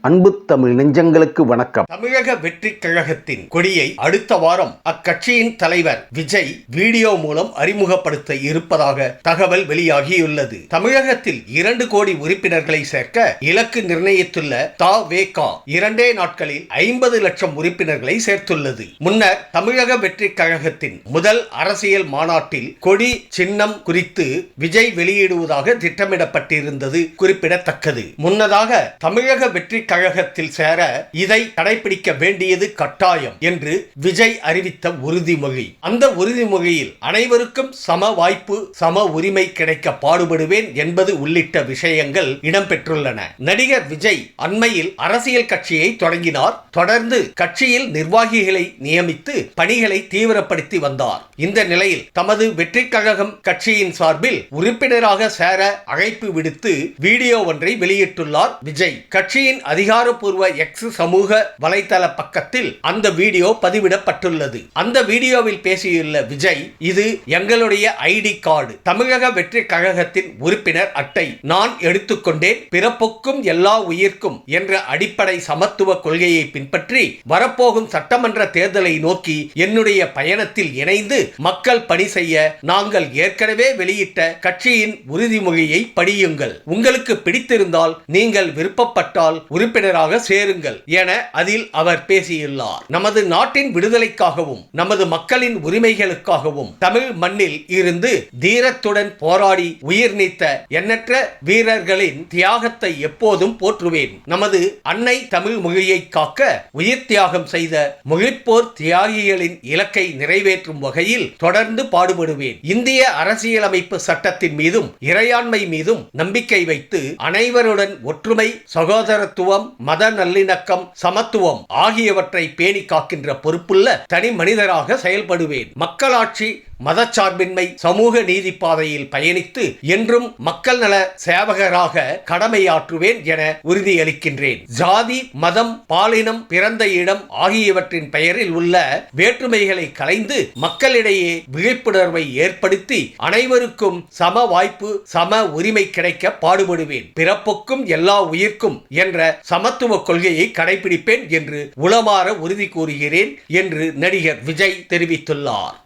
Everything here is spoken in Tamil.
அன்பு தமிழ் நெஞ்சங்களுக்கு வணக்கம். தமிழக வெற்றி கழகத்தின் கொடியை அடுத்த வாரம் அக்கட்சியின் தலைவர் விஜய் வீடியோ மூலம் அறிமுகப்படுத்த இருப்பதாக தகவல் வெளியாகியுள்ளது. தமிழகத்தில் 2 கோடி உறுப்பினர்களை சேர்க்க இலக்கு நிர்ணயித்துள்ள த.வே.க 2 நாட்களில் 50 லட்சம் உறுப்பினர்களை சேர்த்துள்ளது. முன்னர் தமிழக வெற்றி கழகத்தின் முதல் அரசியல் மாநாட்டில் கொடி சின்னம் குறித்து விஜய் வெளியிடுவதாக திட்டமிடப்பட்டிருந்தது குறிப்பிடத்தக்கது. முன்னதாக தமிழக வெற்றி கழகத்தில் சேர இதை கடைபிடிக்க வேண்டியது கட்டாயம் என்று விஜய் அறிவித்த உறுதிமொழி. அந்த உறுதிமொழியில் அனைவருக்கும் சம வாய்ப்பு சம உரிமை கிடைக்க பாடுபடுவேன் என்பது உள்ளிட்ட விஷயங்கள் இடம்பெற்றுள்ளன. நடிகர் விஜய் அண்மையில் அரசியல் கட்சியை தொடங்கினார். தொடர்ந்து கட்சியில் நிர்வாகிகளை நியமித்து பணிகளை தீவிரப்படுத்தி வந்தார். இந்த நிலையில் தமது வெற்றி கழகம் கட்சியின் சார்பில் உறுப்பினராக சேர அழைப்பு விடுத்து வீடியோ ஒன்றை வெளியிட்டுள்ளார் விஜய். கட்சியின் அதிகாரப்பூர்வ எக்ஸ் சமூக வலைதள பக்கத்தில் அந்த வீடியோ பதிவிடப்பட்டுள்ளது. அந்த வீடியோவில் பேசியுள்ள விஜய், இது எங்களுடைய ஐடி கார்டு, தமிழக வெற்றி கழகத்தின் உறுப்பினர் அட்டை. நான் எடுத்துக்கொண்டேன். பிறப்புக்கும் எல்லா உயிர்க்கும் என்ற அடிப்படை சமத்துவ கொள்கையை பின்பற்றி வரப்போகும் சட்டமன்ற தேர்தலை நோக்கி என்னுடைய பயணத்தில் இணைந்து மக்கள் பணி செய்ய நாங்கள் ஏற்கனவே வெளியிட்ட கட்சியின் உறுதிமொழியை படியுங்கள். உங்களுக்கு பிடித்திருந்தால் நீங்கள் விருப்பப்பட்டால் உறுப்பினராக சேருங்கள் என அதில் அவர் பேசியுள்ளார். நமது நாட்டின் விடுதலைக்காகவும் நமது மக்களின் உரிமைகளுக்காகவும் தமிழ் மண்ணில் இருந்து தீரத்துடன் போராடி உயிர் நீத்த எண்ணற்ற வீரர்களின் தியாகத்தை எப்போதும் போற்றுவேன். நமது அன்னை தமிழ் மொழியை காக்க உயிர் தியாகம் செய்த மொழிப்போர் தியாகிகளின் இலக்கை நிறைவேற்றும் வகையில் தொடர்ந்து பாடுபடுவேன். இந்திய அரசியலமைப்பு சட்டத்தின் மீதும் இறையாண்மை மீதும் நம்பிக்கை வைத்து அனைவருடன் ஒற்றுமை, சகோதரத்துவம், மத நல்லிணக்கம், சமத்துவம் ஆகியவற்றை பேணி காக்கின்ற பொறுப்புள்ள தனி மனிதராக செயல்படுவேன். மக்களாட்சி, மதச்சார்பின்மை, சமூக நீதி பாதையில் பயணித்து என்றும் மக்கள் நல சேவகராக கடமையாற்றுவேன் என உறுதியளிக்கின்றேன். ஜாதி, மதம், பாலினம், பிறந்த இடம் ஆகியவற்றின் பெயரில் உள்ள வேற்றுமைகளை களைந்து மக்களிடையே விழிப்புணர்வை ஏற்படுத்தி அனைவருக்கும் சம வாய்ப்பு சம உரிமை கிடைக்க பாடுபடுவேன். பிறப்புக்கும் எல்லா உயிர்க்கும் என்ற சமத்துவ கொள்கையை கடைபிடிப்பேன் என்று உளமாற உறுதி கூறுகிறேன் என்று நடிகர் விஜய் தெரிவித்துள்ளார்.